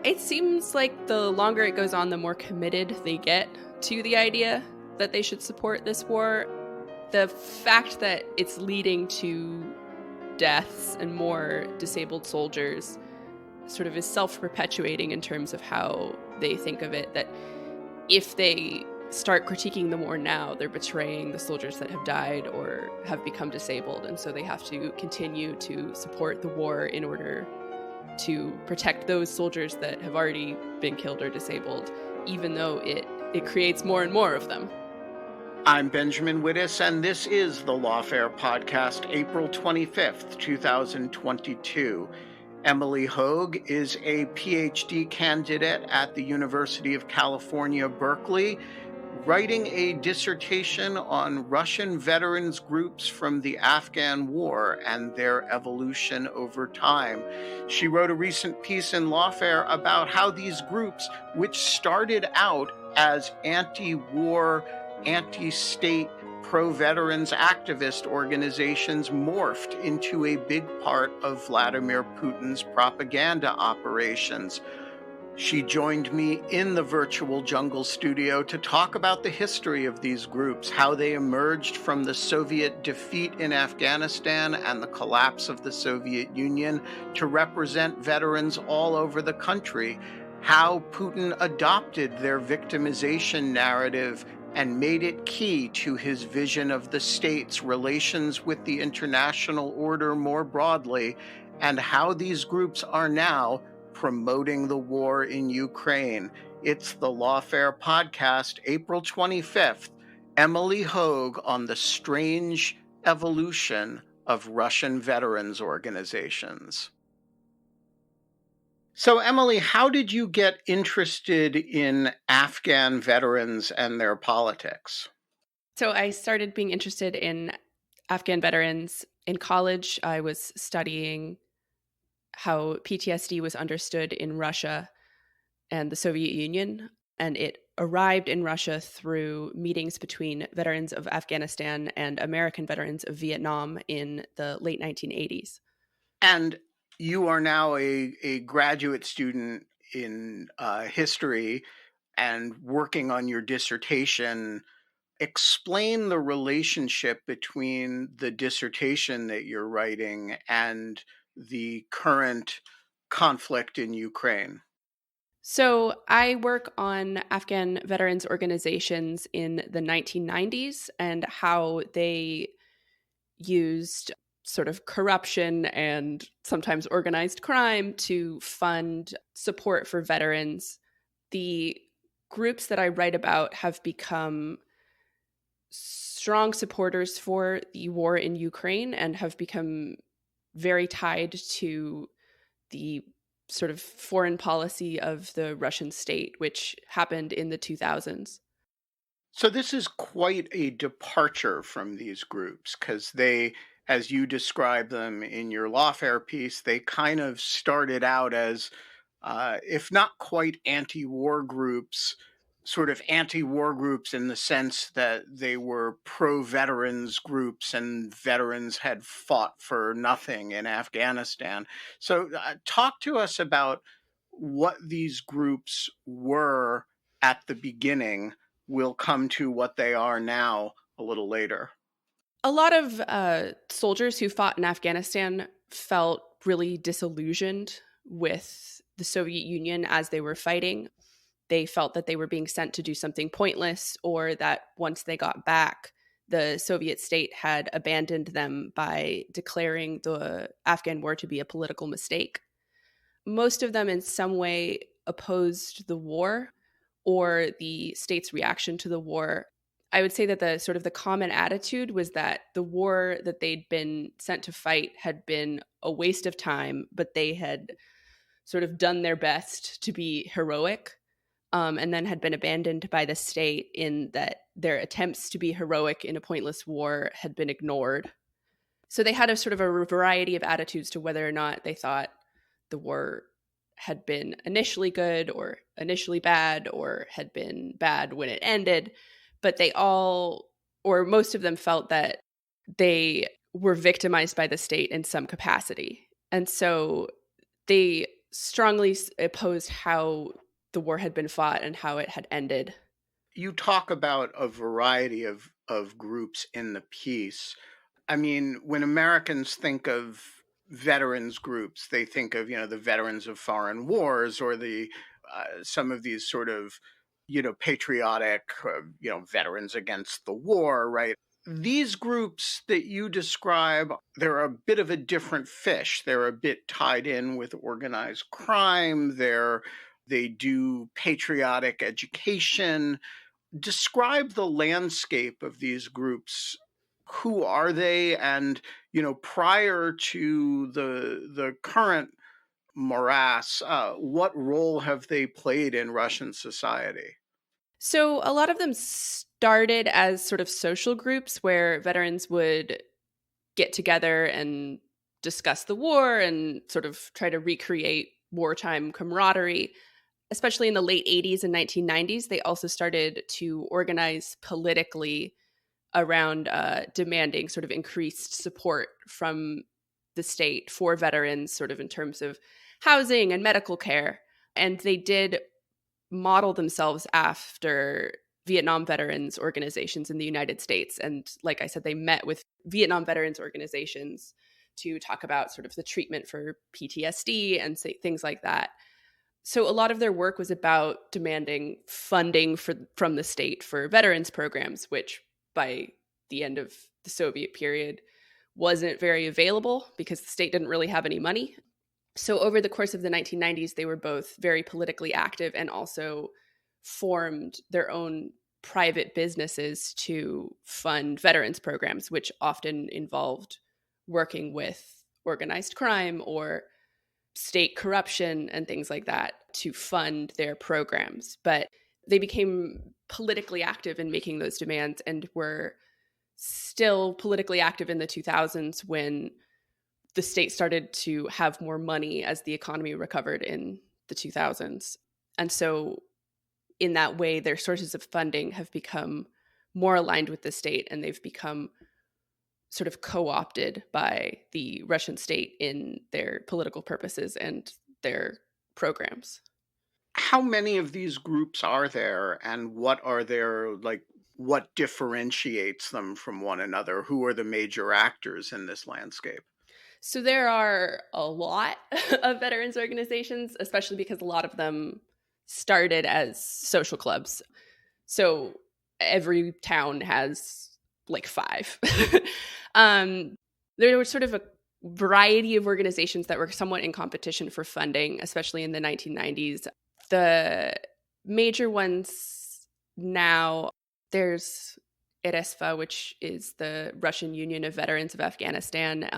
It seems like the longer it goes on, the more committed they get to the idea that they should support this war. The fact that it's leading to deaths and more disabled soldiers sort of is self-perpetuating in terms of how they think of it, that if they start critiquing the war now, they're betraying the soldiers that have died or have become disabled, and so they have to continue to support the war in order to protect those soldiers that have already been killed or disabled, even though it creates more and more of them. I'm Benjamin Wittes, and this is the Lawfare podcast, April 25th, 2022. Emily Hoge is a PhD candidate at the University of California, Berkeley, writing a dissertation on Russian veterans groups from the Afghan war and their evolution over time. She wrote a recent piece in Lawfare about how these groups, which started out as anti-war, anti-state, pro-veterans activist organizations, morphed into a big part of Vladimir Putin's propaganda operations. She joined me in the virtual jungle studio to talk about the history of these groups, how they emerged from the Soviet defeat in Afghanistan and the collapse of the Soviet Union to represent veterans all over the country, how Putin adopted their victimization narrative and made it key to his vision of the state's relations with the international order more broadly, and how these groups are now promoting the war in Ukraine. It's the Lawfare podcast, April 25th. Emily Hoge on the strange evolution of Russian veterans organizations. So, Emily, how did you get interested in Afghan veterans and their politics? So I started being interested in Afghan veterans in college. I was studying how PTSD was understood in Russia and the Soviet Union, and it arrived in Russia through meetings between veterans of Afghanistan and American veterans of Vietnam in the late 1980s. And you are now a graduate student in history and working on your dissertation. Explain the relationship between the dissertation that you're writing and the current conflict in Ukraine. So I work on Afghan veterans organizations in the 1990s and how they used sort of corruption and sometimes organized crime to fund support for veterans. The groups that I write about have become strong supporters for the war in Ukraine and have become very tied to the sort of foreign policy of the Russian state, which happened in the 2000s. So this is quite a departure from these groups because they, as you describe them in your Lawfare piece, they kind of started out as, if not quite anti-war groups, sort of anti-war groups in the sense that they were pro-veterans groups and veterans had fought for nothing in Afghanistan. So talk to us about what these groups were at the beginning. We'll come to what they are now a little later. A lot of soldiers who fought in Afghanistan felt really disillusioned with the Soviet Union as they were fighting. They felt that they were being sent to do something pointless, or that once they got back, the Soviet state had abandoned them by declaring the Afghan war to be a political mistake. Most of them in some way opposed the war or the state's reaction to the war. I would say that the sort of the common attitude was that the war that they'd been sent to fight had been a waste of time, but they had sort of done their best to be heroic, and then had been abandoned by the state in that their attempts to be heroic in a pointless war had been ignored. So they had a sort of a variety of attitudes to whether or not they thought the war had been initially good or initially bad or had been bad when it ended. But they all, or most of them, felt that they were victimized by the state in some capacity. And so they strongly opposed how the war had been fought and how it had ended. You talk about a variety of groups in the piece. I mean, when Americans think of veterans groups, they think of, the veterans of foreign wars or the some of these sort of, patriotic, veterans against the war, right? These groups that you describe, they're a bit of a different fish. They're a bit tied in with organized crime. They do patriotic education. Describe the landscape of these groups. Who are they? And, prior to the current morass, what role have they played in Russian society? So a lot of them started as sort of social groups where veterans would get together and discuss the war and sort of try to recreate wartime camaraderie. Especially in the late 80s and 1990s, they also started to organize politically around demanding sort of increased support from the state for veterans, sort of in terms of housing and medical care. And they did model themselves after Vietnam veterans organizations in the United States. And like I said, they met with Vietnam veterans organizations to talk about sort of the treatment for PTSD and things like that. So a lot of their work was about demanding funding from the state for veterans programs, which by the end of the Soviet period wasn't very available because the state didn't really have any money. So over the course of the 1990s, they were both very politically active and also formed their own private businesses to fund veterans programs, which often involved working with organized crime or state corruption and things like that to fund their programs. But they became politically active in making those demands and were still politically active in the 2000s when the state started to have more money as the economy recovered in the 2000s. And so in that way, their sources of funding have become more aligned with the state, and they've become sort of co-opted by the Russian state in their political purposes and their programs. How many of these groups are there, and what are their, what differentiates them from one another? Who are the major actors in this landscape? So there are a lot of veterans organizations, especially because a lot of them started as social clubs. So every town has like 5. There was sort of a variety of organizations that were somewhat in competition for funding, especially in the 1990s. The major ones now, there's RSV, which is the Russian Union of Veterans of Afghanistan.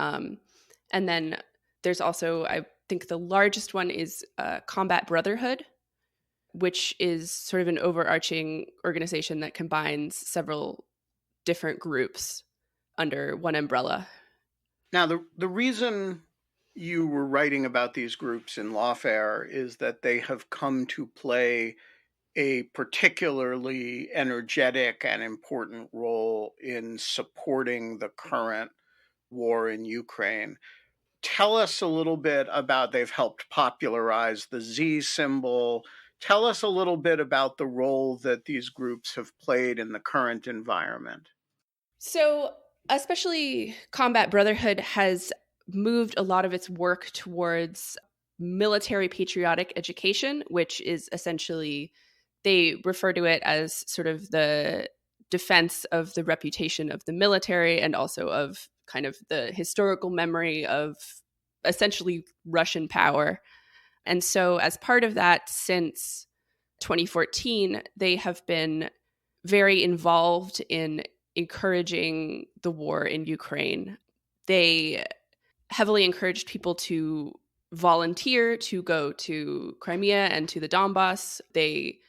And then there's also, I think the largest one is Combat Brotherhood, which is sort of an overarching organization that combines several different groups under one umbrella. Now, the reason you were writing about these groups in Lawfare is that they have come to play a particularly energetic and important role in supporting the current war in Ukraine. Tell us a little bit about, they've helped popularize the Z symbol. Tell us a little bit about the role that these groups have played in the current environment. So, especially Combat Brotherhood has moved a lot of its work towards military patriotic education, which is essentially, they refer to it as sort of the defense of the reputation of the military and also of kind of the historical memory of essentially Russian power. And so, as part of that, since 2014, they have been very involved in encouraging the war in Ukraine. They heavily encouraged people to volunteer to go to Crimea and to the Donbass. They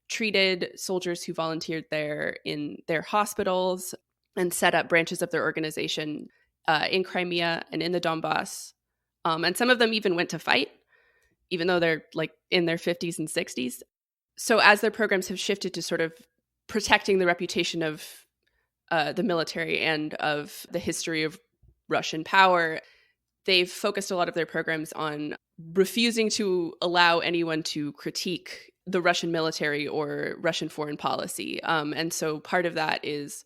treated soldiers who volunteered there in their hospitals and set up branches of their organization in Crimea and in the Donbass. And some of them even went to fight, even though they're like in their 50s and 60s. So as their programs have shifted to sort of protecting the reputation of the military and of the history of Russian power, they've focused a lot of their programs on refusing to allow anyone to critique the Russian military or Russian foreign policy. And so part of that is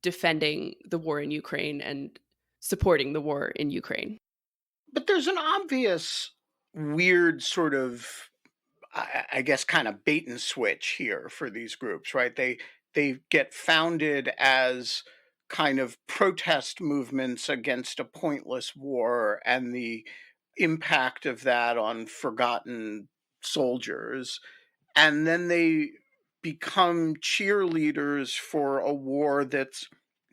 defending the war in Ukraine and supporting the war in Ukraine. But there's an obvious weird sort of, I guess, kind of bait and switch here for these groups, right? They get founded as kind of protest movements against a pointless war and the impact of that on forgotten soldiers. And then they become cheerleaders for a war that's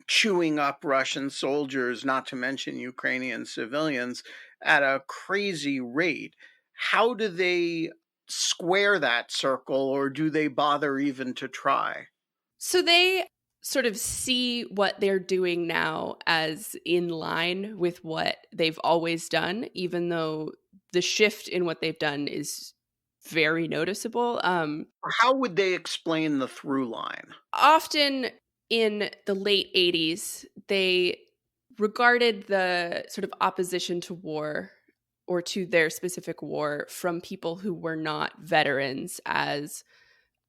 chewing up Russian soldiers, not to mention Ukrainian civilians, at a crazy rate. How do they square that circle, or do they bother even to try? So they sort of see what they're doing now as in line with what they've always done, even though the shift in what they've done is very noticeable. How would they explain the through line? Often in the late 80s, they regarded the sort of opposition to war or to their specific war from people who were not veterans as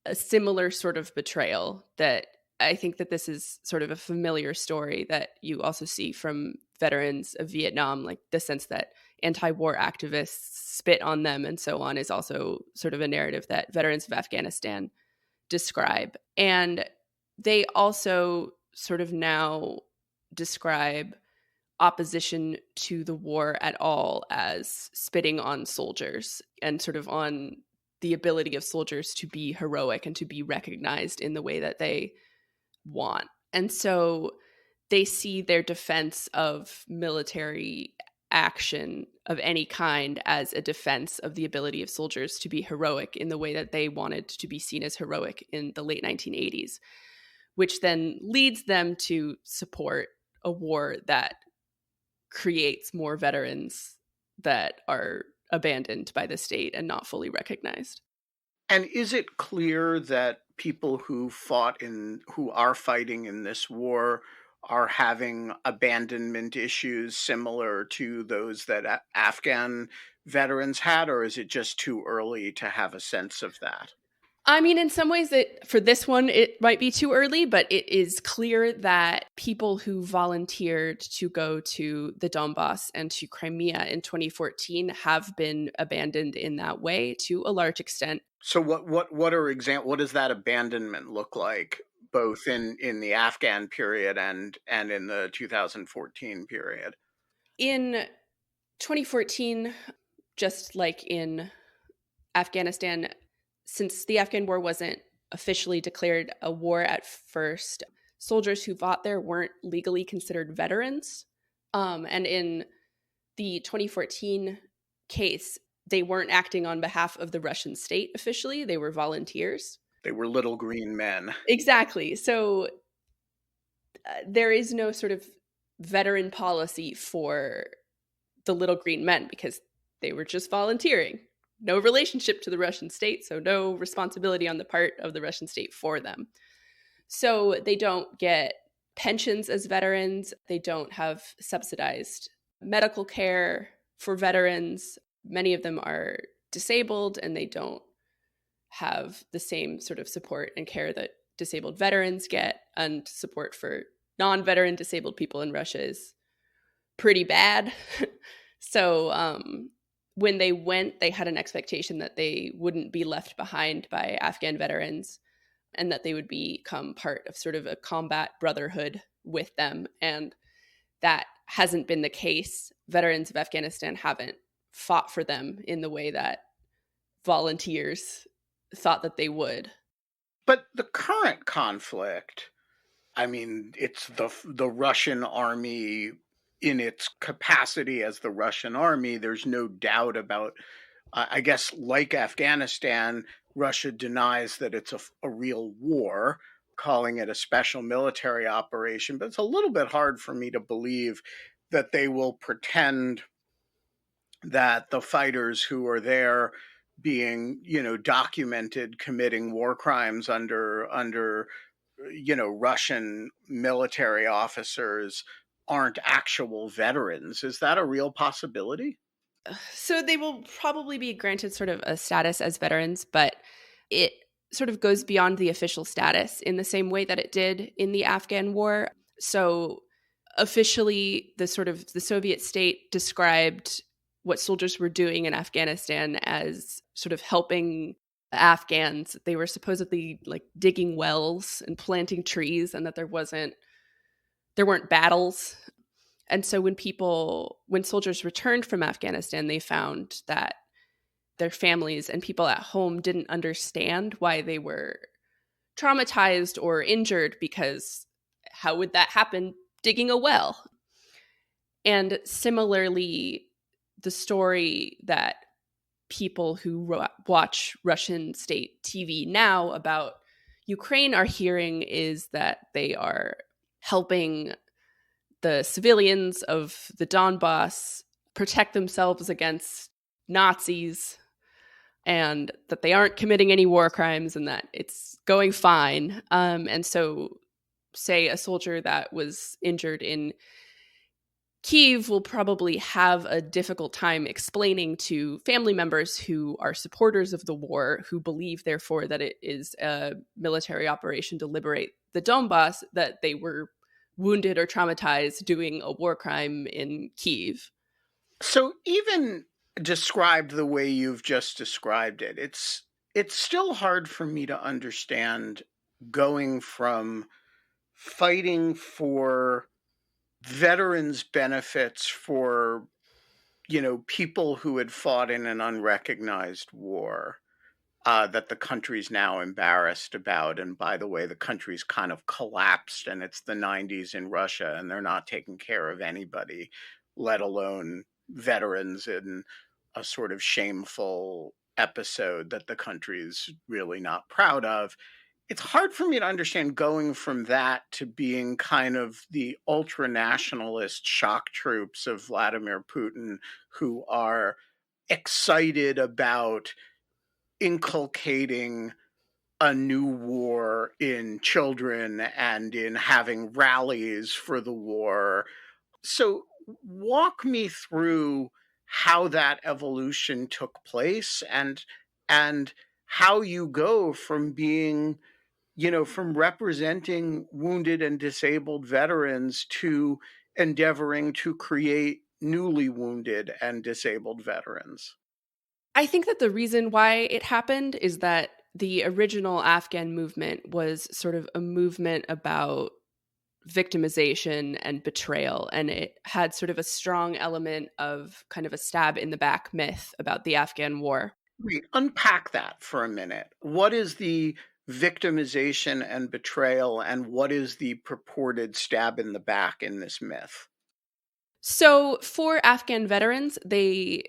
a similar sort of betrayal. That I think that this is sort of a familiar story that you also see from veterans of Vietnam, like the sense that anti-war activists spit on them and so on is also sort of a narrative that veterans of Afghanistan describe. And they also sort of now describe opposition to the war at all as spitting on soldiers and sort of on the ability of soldiers to be heroic and to be recognized in the way that they want. And so they see their defense of military action of any kind as a defense of the ability of soldiers to be heroic in the way that they wanted to be seen as heroic in the late 1980s, which then leads them to support a war that creates more veterans that are abandoned by the state and not fully recognized. And is it clear that people who who are fighting in this war are having abandonment issues similar to those that Afghan veterans had, or is it just too early to have a sense of that? I mean, in some ways, that for this one, it might be too early, but it is clear that people who volunteered to go to the Donbass and to Crimea in 2014 have been abandoned in that way to a large extent. So what does that abandonment look like, both in the Afghan period and in the 2014 period? In 2014, just like in Afghanistan, since the Afghan war wasn't officially declared a war at first, soldiers who fought there weren't legally considered veterans. And in the 2014 case, they weren't acting on behalf of the Russian state officially. They were volunteers. They were little green men. Exactly. So there is no sort of veteran policy for the little green men because they were just volunteering. No relationship to the Russian state, so no responsibility on the part of the Russian state for them. So they don't get pensions as veterans. They don't have subsidized medical care for veterans. Many of them are disabled and they don't have the same sort of support and care that disabled veterans get. And support for non-veteran disabled people in Russia is pretty bad. So when they went, they had an expectation that they wouldn't be left behind by Afghan veterans and that they would become part of sort of a combat brotherhood with them. And that hasn't been the case. Veterans of Afghanistan haven't fought for them in the way that volunteers thought that they would. But the current conflict, I mean, it's the Russian army in its capacity as the Russian army. There's no doubt about, I guess, like Afghanistan, Russia denies that it's a real war, calling it a special military operation. But it's a little bit hard for me to believe that they will pretend that the fighters who are there being, documented committing war crimes under Russian military officers aren't actual veterans. Is that a real possibility? So they will probably be granted sort of a status as veterans, but it sort of goes beyond the official status in the same way that it did in the Afghan war. So officially, the Soviet state described what soldiers were doing in Afghanistan as sort of helping the Afghans. They were supposedly like digging wells and planting trees, and that there weren't battles. And so when soldiers returned from Afghanistan, they found that their families and people at home didn't understand why they were traumatized or injured, because how would that happen digging a well? And similarly, the story that people who watch Russian state TV now about Ukraine are hearing is that they are helping the civilians of the Donbass protect themselves against Nazis, and that they aren't committing any war crimes and that it's going fine. And so, say a soldier that was injured in Kyiv will probably have a difficult time explaining to family members who are supporters of the war, who believe, therefore, that it is a military operation to liberate the Donbass, that they were wounded or traumatized doing a war crime in Kyiv. So even described the way you've just described it, it's still hard for me to understand going from fighting for veterans benefits for, people who had fought in an unrecognized war, that the country's now embarrassed about. And by the way, the country's kind of collapsed and it's the 90s in Russia and they're not taking care of anybody, let alone veterans, in a sort of shameful episode that the country's really not proud of. It's hard for me to understand going from that to being kind of the ultra nationalist shock troops of Vladimir Putin, who are excited about inculcating a new war in children and in having rallies for the war. So, walk me through how that evolution took place, and how you go from being, from representing wounded and disabled veterans to endeavoring to create newly wounded and disabled veterans. I think that the reason why it happened is that the original Afghan movement was sort of a movement about victimization and betrayal. And it had sort of a strong element of kind of a stab in the back myth about the Afghan war. Wait, unpack that for a minute. What is the victimization and betrayal, and what is the purported stab in the back in this myth? So for Afghan veterans, they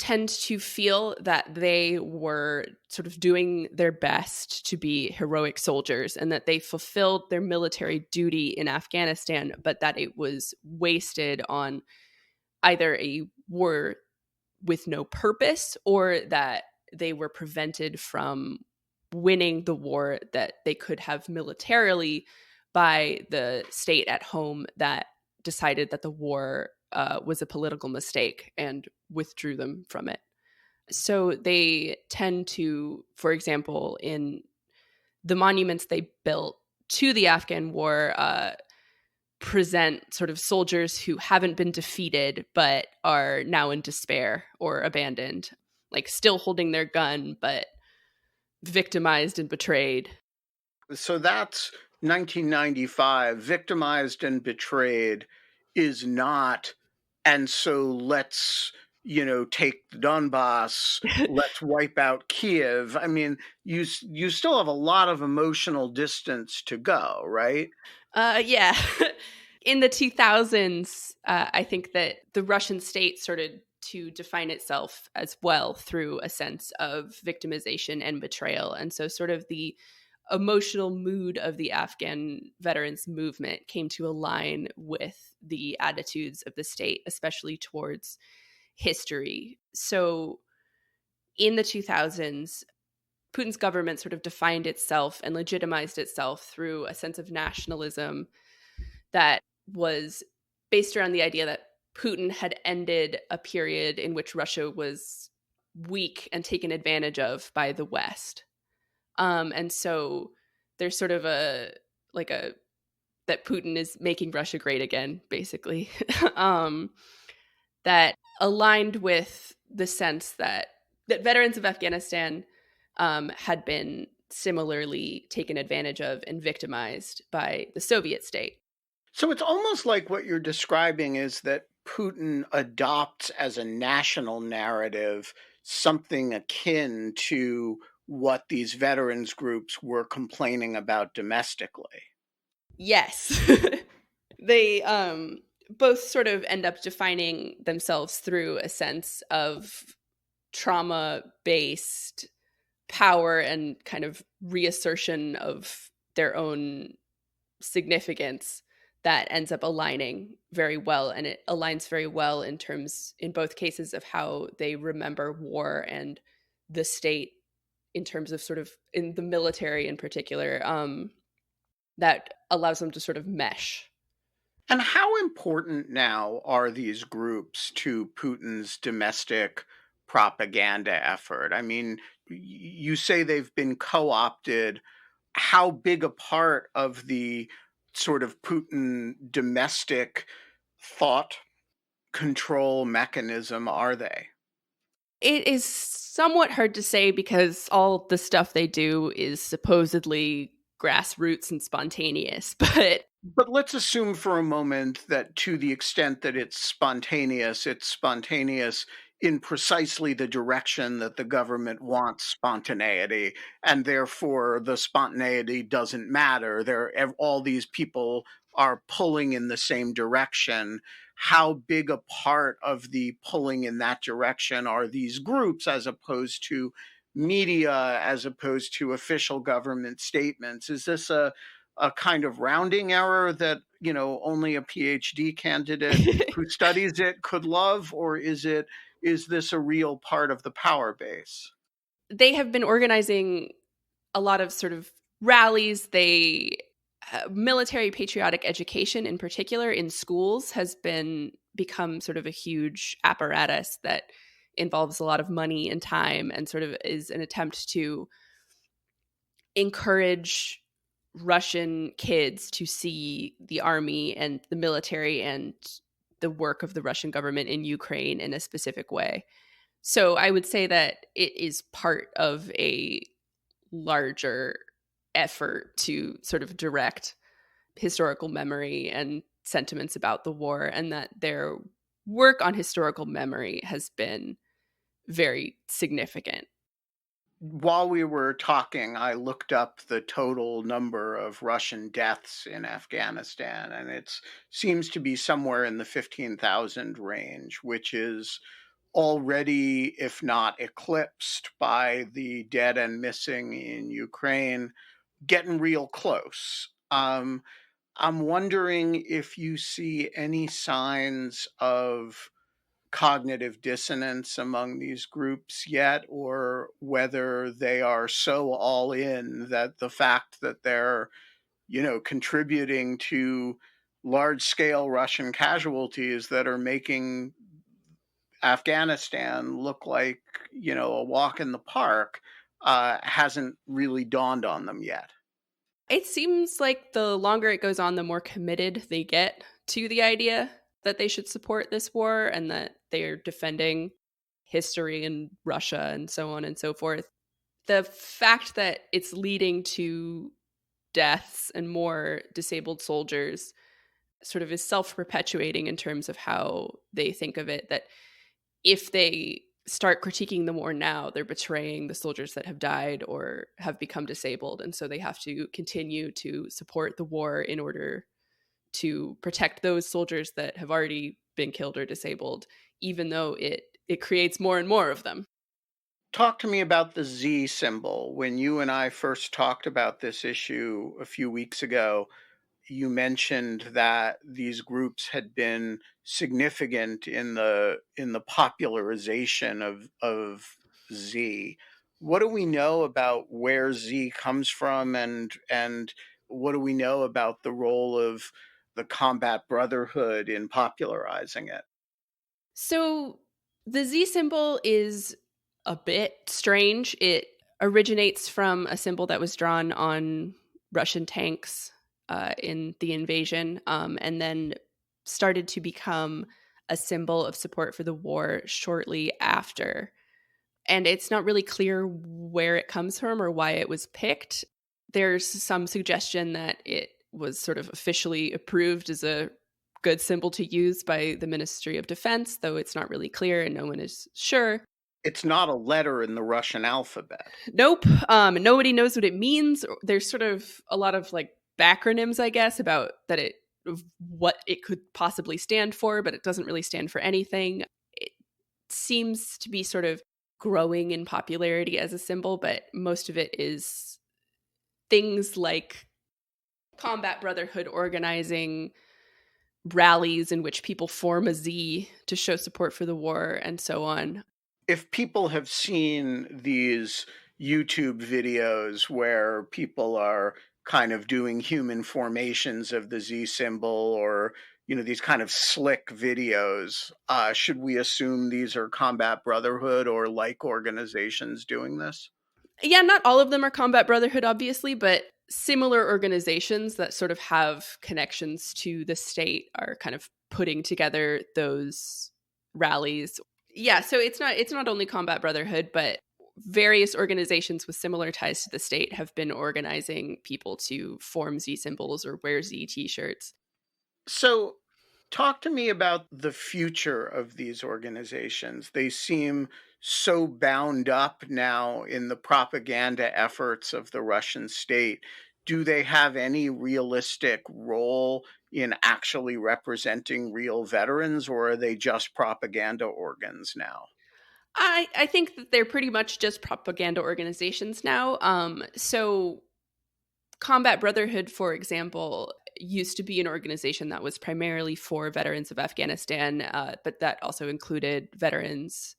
tend to feel that they were sort of doing their best to be heroic soldiers and that they fulfilled their military duty in Afghanistan, but that it was wasted on either a war with no purpose, or that they were prevented from winning the war that they could have militarily by the state at home that decided that the war was a political mistake and withdrew them from it. So they tend to, for example, in the monuments they built to the Afghan war, present sort of soldiers who haven't been defeated but are now in despair or abandoned, like still holding their gun but victimized and betrayed. So that's 1995. Victimized and betrayed is not, and so let's, take the Donbass, let's wipe out Kiev. I mean, you still have a lot of emotional distance to go, right? Yeah. In the 2000s, I think that the Russian state started to define itself as well through a sense of victimization and betrayal. And so, sort of, the emotional mood of the Afghan veterans movement came to align with the attitudes of the state, especially towards history. So, in the 2000s, Putin's government sort of defined itself and legitimized itself through a sense of nationalism that was based around the idea that Putin had ended a period in which Russia was weak and taken advantage of by the West. And so there's sort of like a that Putin is making Russia great again, basically. um, that aligned with the sense that veterans of Afghanistan had been similarly taken advantage of and victimized by the Soviet state. So it's almost like what you're describing is that Putin adopts as a national narrative something akin to what these veterans groups were complaining about domestically. Yes. They both sort of end up defining themselves through a sense of trauma based power and kind of reassertion of their own significance that ends up aligning very well. And it aligns very well in both cases of how they remember war and the state in terms of sort of in the military in particular, that allows them to sort of mesh. And how important now are these groups to Putin's domestic propaganda effort? I mean, you say they've been co opted. How big a part of the sort of Putin domestic thought control mechanism are they? It is somewhat hard to say because all the stuff they do is supposedly grassroots and spontaneous, but But let's assume for a moment that to the extent that it's spontaneous in precisely the direction that the government wants spontaneity, and therefore the spontaneity doesn't matter. All these people are pulling in the same direction. How big a part of the pulling in that direction are these groups as opposed to media, as opposed to official government statements? Is this a kind of rounding error that only a PhD candidate who studies it could love, or is this a real part of the power base? they have been organizing a lot of sort of rallies. They military patriotic education in particular in schools has been become sort of a huge apparatus that involves a lot of money and time and sort of is an attempt to encourage Russian kids to see the army and the military and the work of the Russian government in Ukraine in a specific way. So I would say that it is part of a larger effort to sort of direct historical memory and sentiments about the war, and that their work on historical memory has been very significant. While we were talking, I looked up the total number of Russian deaths in Afghanistan, and it seems to be somewhere in the 15,000 range, which is already, if not eclipsed by the dead and missing in Ukraine, getting real close. I'm wondering if you see any signs of cognitive dissonance among these groups yet, or whether they are so all in that the fact that they're, contributing to large scale Russian casualties that are making Afghanistan look like, a walk in the park, hasn't really dawned on them yet. It seems like the longer it goes on, the more committed they get to the idea that they should support this war and that they're defending history and Russia and so on and so forth. The fact that it's leading to deaths and more disabled soldiers sort of is self-perpetuating in terms of how they think of it, that if they start critiquing the war now, they're betraying the soldiers that have died or have become disabled. And so they have to continue to support the war in order to protect those soldiers that have already been killed or disabled, even though it creates more and more of them. Talk to me about the Z symbol. When you and I first talked about this issue a few weeks ago, you mentioned that these groups had been significant in the popularization of Z. What do we know about where Z comes from, and what do we know about the role of the combat brotherhood in popularizing it? So the Z symbol is a bit strange. It originates from a symbol that was drawn on Russian tanks in the invasion, and then started to become a symbol of support for the war shortly after. And it's not really clear where it comes from or why it was picked. There's some suggestion that it was sort of officially approved as a good symbol to use by the Ministry of Defense, though it's not really clear and no one is sure. It's not a letter in the Russian alphabet. Nope. Nobody knows what it means. There's sort of a lot of like backronyms, I guess, about that it of what it could possibly stand for, but it doesn't really stand for anything. It seems to be sort of growing in popularity as a symbol, but most of it is things like combat brotherhood organizing, rallies in which people form a Z to show support for the war, and so on. If people have seen these YouTube videos where people are kind of doing human formations of the Z symbol, or these kind of slick videos, should we assume these are combat brotherhood or like organizations doing this? Yeah, not all of them are combat brotherhood, obviously, but similar organizations that sort of have connections to the state are kind of putting together those rallies. Yeah, so it's not only combat brotherhood, but various organizations with similar ties to the state have been organizing people to form Z symbols or wear Z t-shirts. So, talk to me about the future of these organizations. They seem so bound up now in the propaganda efforts of the Russian state. Do they have any realistic role in actually representing real veterans, or are they just propaganda organs now? I think that they're pretty much just propaganda organizations now. So Combat Brotherhood, for example, used to be an organization that was primarily for veterans of Afghanistan, but that also included veterans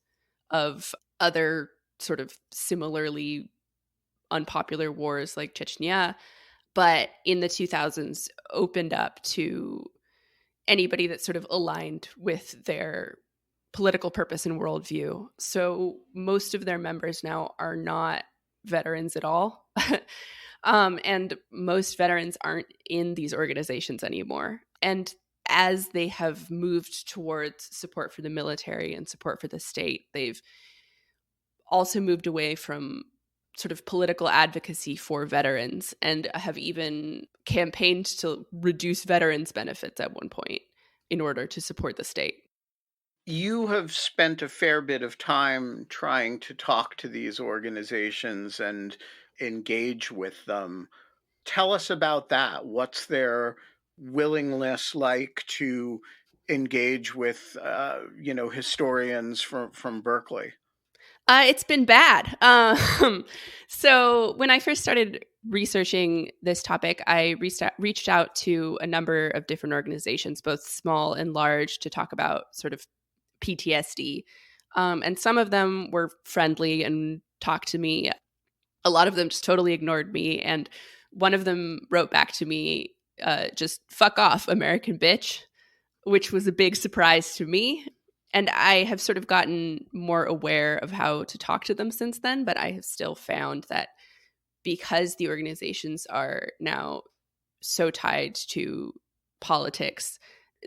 of other sort of similarly unpopular wars like Chechnya. But in the 2000s, opened up to anybody that sort of aligned with their political purpose and worldview. So most of their members now are not veterans at all. And most veterans aren't in these organizations anymore. And as they have moved towards support for the military and support for the state, they've also moved away from sort of political advocacy for veterans and have even campaigned to reduce veterans' benefits at one point in order to support the state. You have spent a fair bit of time trying to talk to these organizations and engage with them. Tell us about that. What's their willingness like to engage with, historians from Berkeley? It's been bad. So when I first started researching this topic, I reached out to a number of different organizations, both small and large, to talk about sort of PTSD. And some of them were friendly and talked to me. A lot of them just totally ignored me. And one of them wrote back to me, just fuck off, American bitch, which was a big surprise to me. And I have sort of gotten more aware of how to talk to them since then, but I have still found that because the organizations are now so tied to politics,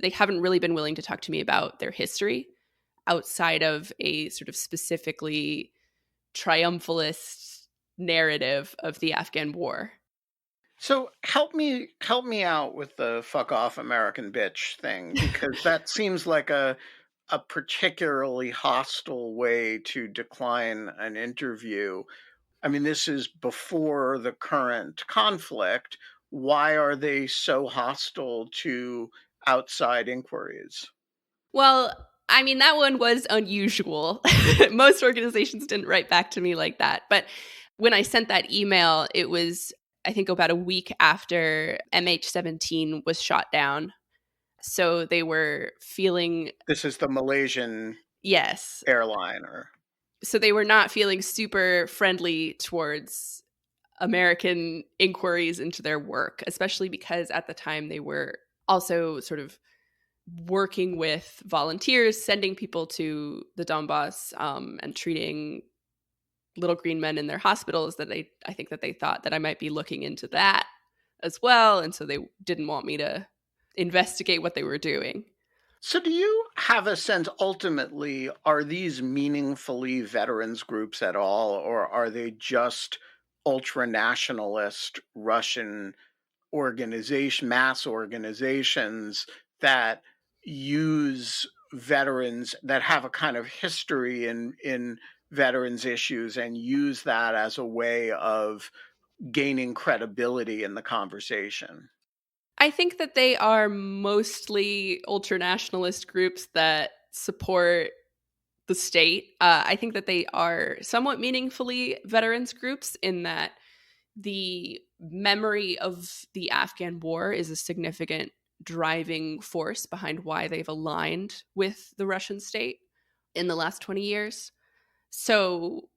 they haven't really been willing to talk to me about their history outside of a sort of specifically triumphalist narrative of the Afghan war. So help me out with the fuck off American bitch thing, because that seems like a particularly hostile way to decline an interview. I mean, this is before the current conflict. Why are they so hostile to outside inquiries? Well, I mean, that one was unusual. Most organizations didn't write back to me like that. But when I sent that email, it was, I think, about a week after MH17 was shot down. So they were feeling, This is the Malaysian yes. airline, or So they were not feeling super friendly towards American inquiries into their work, especially because at the time they were also sort of working with volunteers, sending people to the Donbass, and treating little green men in their hospitals, that I think that they thought that I might be looking into that as well. And so they didn't want me to investigate what they were doing. So do you have a sense, ultimately, are these meaningfully veterans groups at all, or are they just ultra-nationalist Russian mass organizations that use veterans, that have a kind of history in veterans issues, and use that as a way of gaining credibility in the conversation? I think that they are mostly ultranationalist groups that support the state. I think that they are somewhat meaningfully veterans groups in that the memory of the Afghan war is a significant driving force behind why they've aligned with the Russian state in the last 20 years. So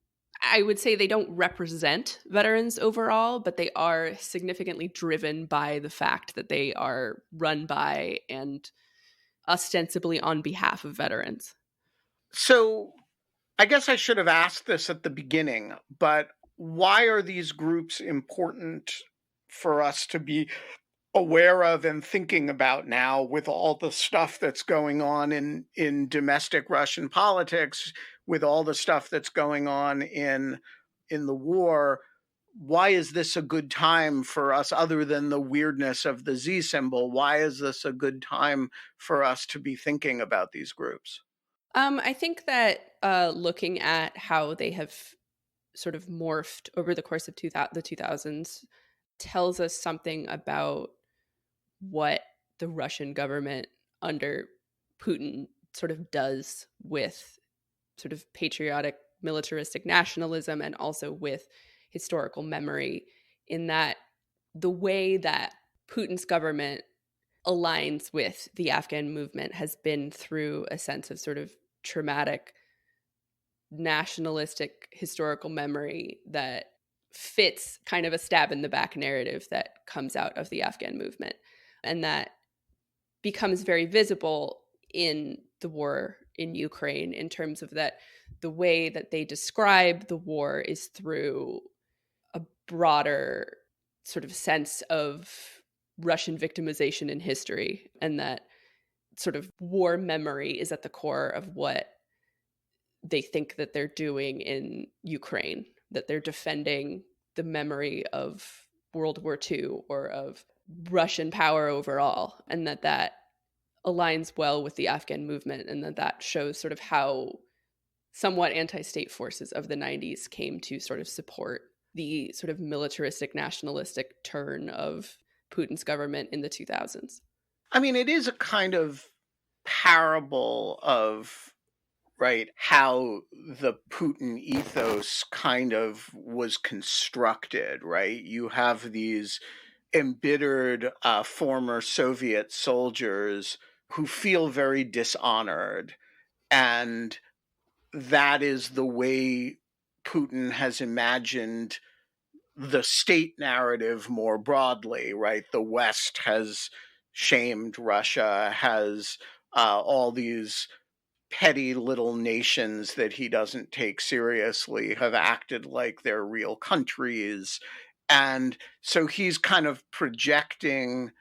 I would say they don't represent veterans overall, but they are significantly driven by the fact that they are run by and ostensibly on behalf of veterans. So I guess I should have asked this at the beginning, but why are these groups important for us to be aware of and thinking about now, with all the stuff that's going on in domestic Russian politics, with all the stuff that's going on in the war? Why is this a good time for us, other than the weirdness of the Z symbol? Why is this a good time for us to be thinking about these groups? I think that looking at how they have sort of morphed over the course of the 2000s tells us something about what the Russian government under Putin sort of does with sort of patriotic militaristic nationalism, and also with historical memory, in that the way that Putin's government aligns with the Afghan movement has been through a sense of sort of traumatic nationalistic historical memory that fits kind of a stab in the back narrative that comes out of the Afghan movement. And that becomes very visible in the war in Ukraine, in terms of that the way that they describe the war is through a broader sort of sense of Russian victimization in history, and that sort of war memory is at the core of what they think that they're doing in Ukraine, that they're defending the memory of World War II or of Russian power overall, and that aligns well with the Afghan movement, and that shows sort of how somewhat anti-state forces of the 90s came to sort of support the sort of militaristic nationalistic turn of Putin's government in the 2000s. I mean, it is a kind of parable of, right, how the Putin ethos kind of was constructed, right? You have these embittered former Soviet soldiers who feel very dishonored, and that is the way Putin has imagined the state narrative more broadly, right? The West has shamed Russia, has all these petty little nations that he doesn't take seriously have acted like they're real countries. And so he's kind of projecting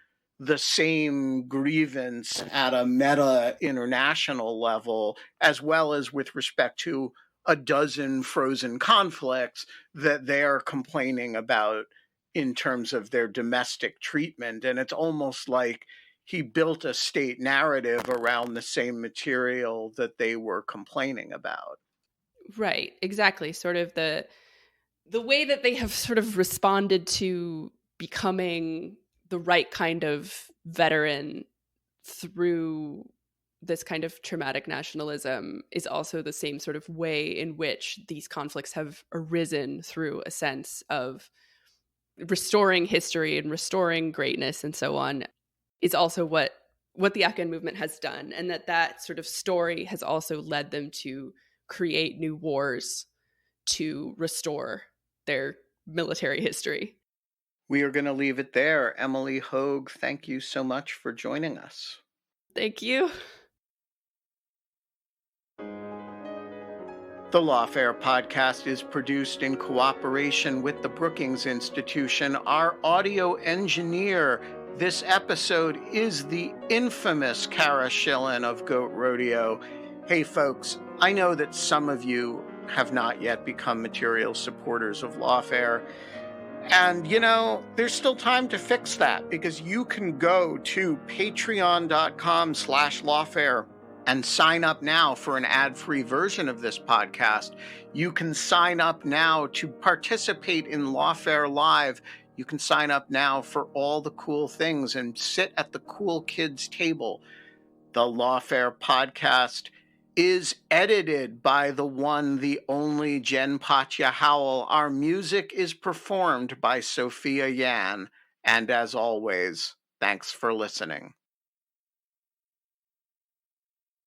the same grievance at a meta international level, as well as with respect to a dozen frozen conflicts that they're complaining about in terms of their domestic treatment. And it's almost like he built a state narrative around the same material that they were complaining about. Right, exactly. Sort of the way that they have sort of responded to becoming the right kind of veteran through this kind of traumatic nationalism is also the same sort of way in which these conflicts have arisen through a sense of restoring history and restoring greatness and so on, is also what the Afghan movement has done, and that sort of story has also led them to create new wars to restore their military history. We are going to leave it there. Emily Hoge, thank you so much for joining us. Thank you. The Lawfare podcast is produced in cooperation with the Brookings Institution. Our audio engineer this episode is the infamous Kara Schillen of Goat Rodeo. Hey folks, I know that some of you have not yet become material supporters of Lawfare. And, there's still time to fix that, because you can go to patreon.com/lawfare and sign up now for an ad-free version of this podcast. You can sign up now to participate in Lawfare Live. You can sign up now for all the cool things and sit at the cool kids' table. The Lawfare podcast is edited by the one, the only Jen Patja Howell. Our music is performed by Sophia Yan. And as always, thanks for listening.